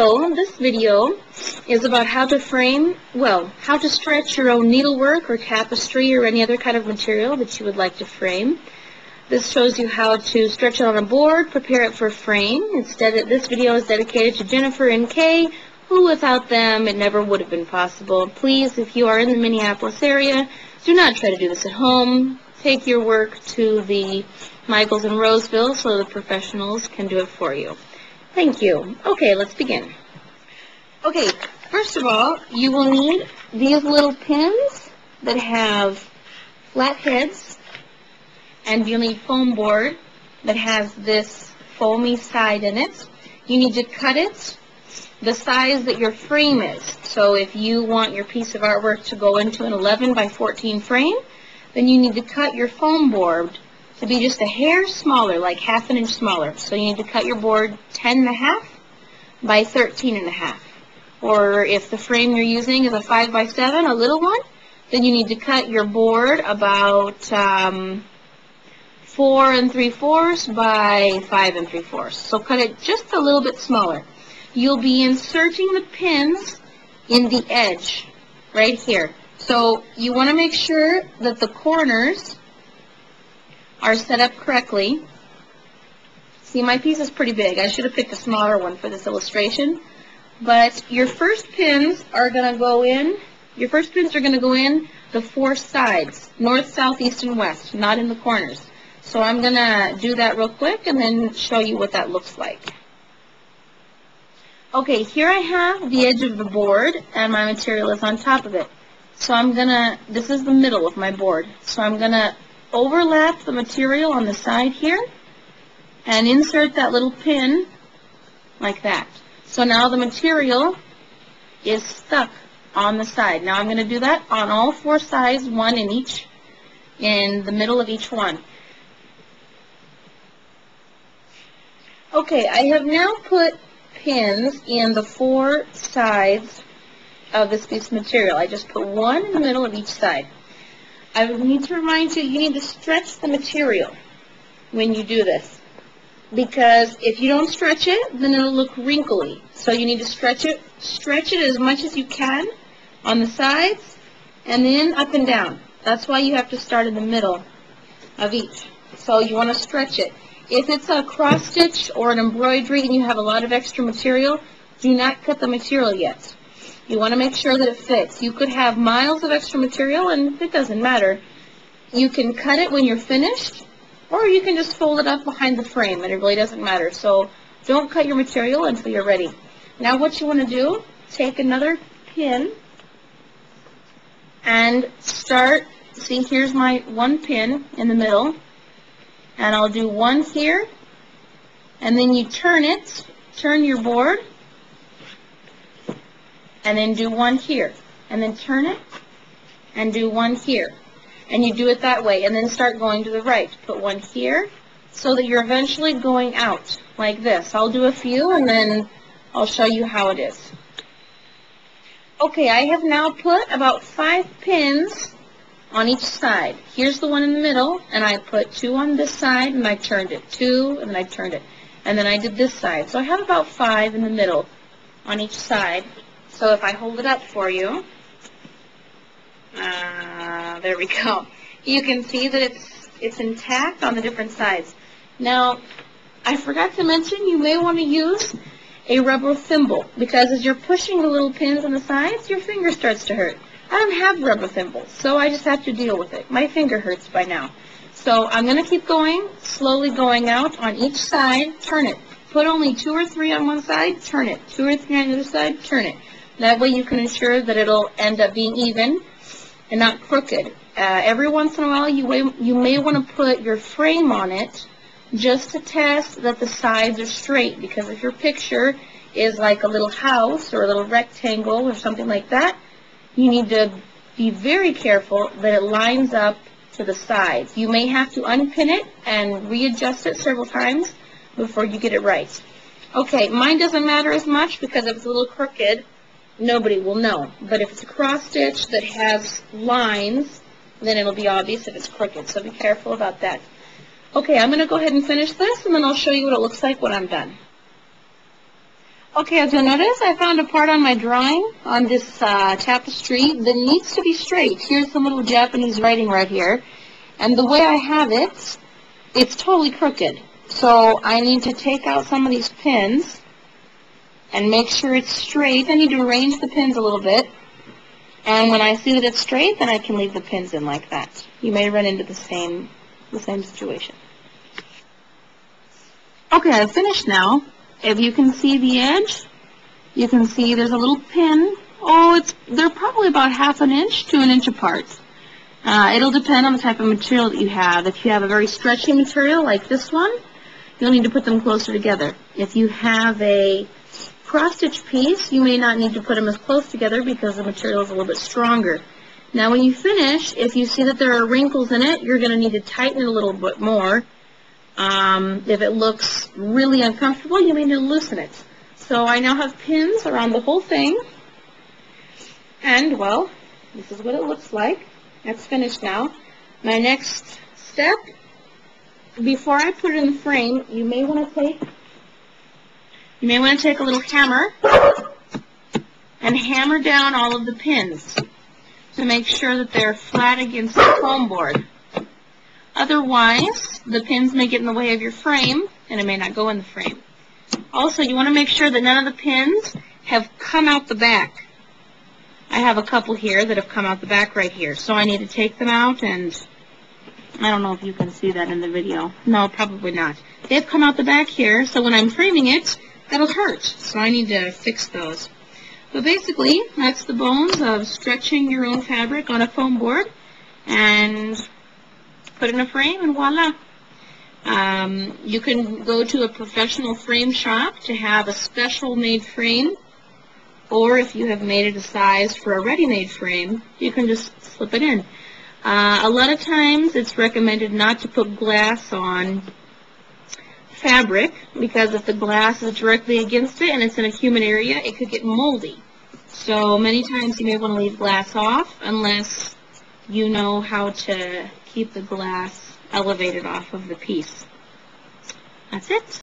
Hello, this video is about how to frame, how to stretch your own needlework or tapestry or any other kind of material that you would like to frame. This shows you how to stretch it on a board, prepare it for a frame. This video is dedicated to Jennifer and Kay, who without them it never would have been possible. Please, if you are in the Minneapolis area, do not try to do this at home. Take your work to the Michaels in Roseville so the professionals can do it for you. Thank you. Okay, let's begin. Okay, first of all, you will need these little pins that have flat heads, and you'll need foam board that has this foamy side in it. You need to cut it the size that your frame is. So if you want your piece of artwork to go into an 11 by 14 frame, then you need to cut your foam board to be just a hair smaller, like half an inch smaller. So you need to cut your board 10.5 by 13.5. Or if the frame you're using is a 5 by 7, a little one, then you need to cut your board about 4 3/4 by 5 3/4. So cut it just a little bit smaller. You'll be inserting the pins in the edge right here. So you want to make sure that the corners are set up correctly. See, my piece is pretty big. I should have picked a smaller one for this illustration. But your first pins are going to go in. Your first pins are going to go in the 4 sides, north, south, east, and west, not in the corners. So I'm going to do that real quick and then show you what that looks like. Okay, here I have the edge of the board and my material is on top of it. So this is the middle of my board. So I'm going to overlap the material on the side here and insert that little pin like that. So now the material is stuck on the side. Now I'm going to do that on all 4 sides, one in the middle of each one. Okay, I have now put pins in the 4 sides of this piece of material. I just put one in the middle of each side. I need to remind you, you need to stretch the material when you do this, because if you don't stretch it, then it'll look wrinkly. So you need to stretch it as much as you can on the sides and then up and down. That's why you have to start in the middle of each. So you want to stretch it. If it's a cross stitch or an embroidery and you have a lot of extra material, do not cut the material yet. You want to make sure that it fits. You could have miles of extra material and it doesn't matter. You can cut it when you're finished, or you can just fold it up behind the frame and it really doesn't matter. So don't cut your material until you're ready. Now what you want to do, take another pin and start, see, here's my one pin in the middle, and I'll do one here, and then you turn your board, and then do one here, and then turn it, and do one here. And you do it that way, and then start going to the right. Put one here, so that you're eventually going out, like this. I'll do a few, and then I'll show you how it is. Okay, I have now put about 5 pins on each side. Here's the one in the middle, and I put 2 on this side, and I turned it. 2, and then I turned it. And then I did this side. So I have about 5 in the middle on each side. So if I hold it up for you, there we go. You can see that it's intact on the different sides. Now, I forgot to mention you may want to use a rubber thimble, because as you're pushing the little pins on the sides, your finger starts to hurt. I don't have rubber thimbles, so I just have to deal with it. My finger hurts by now. So I'm going to keep going, slowly going out on each side, turn it. Put only 2 or 3 on one side, turn it. 2 or 3 on the other side, turn it. That way you can ensure that it'll end up being even and not crooked. Every once in a while you may want to put your frame on it just to test that the sides are straight, because if your picture is like a little house or a little rectangle or something like that, you need to be very careful that it lines up to the sides. You may have to unpin it and readjust it several times before you get it right. Okay, mine doesn't matter as much, because if it's a little crooked, nobody will know. But if it's a cross stitch that has lines, then it'll be obvious if it's crooked. So be careful about that. Okay, I'm going to go ahead and finish this, and then I'll show you what it looks like when I'm done. Okay, as you'll notice, I found a part on my drawing on this tapestry that needs to be straight. Here's some little Japanese writing right here. And the way I have it, it's totally crooked. So I need to take out some of these pins and make sure it's straight. I need to arrange the pins a little bit. And when I see that it's straight, then I can leave the pins in like that. You may run into the same situation. Okay, I've finished now. If you can see the edge, you can see there's a little pin. Oh, they're probably about 1/2 inch to 1 inch apart. It'll depend on the type of material that you have. If you have a very stretchy material like this one, you'll need to put them closer together. If you have a cross-stitch piece, you may not need to put them as close together because the material is a little bit stronger. Now when you finish, if you see that there are wrinkles in it, you're going to need to tighten it a little bit more. If it looks really uncomfortable, you may need to loosen it. So I now have pins around the whole thing. And, well, this is what it looks like. That's finished now. My next step, before I put it in the frame, you may want to take a little hammer and hammer down all of the pins to make sure that they're flat against the foam board. Otherwise, the pins may get in the way of your frame, and it may not go in the frame. Also, you want to make sure that none of the pins have come out the back. I have a couple here that have come out the back right here, so I need to take them out, and I don't know if you can see that in the video. No, probably not. They've come out the back here, so when I'm framing it, that'll hurt, so I need to fix those. But basically, that's the bones of stretching your own fabric on a foam board, and put it in a frame, and voila. You can go to a professional frame shop to have a special made frame, or if you have made it a size for a ready-made frame, you can just slip it in. A lot of times it's recommended not to put glass on fabric, because if the glass is directly against it and it's in a humid area, it could get moldy. So many times you may want to leave glass off unless you know how to keep the glass elevated off of the piece. That's it.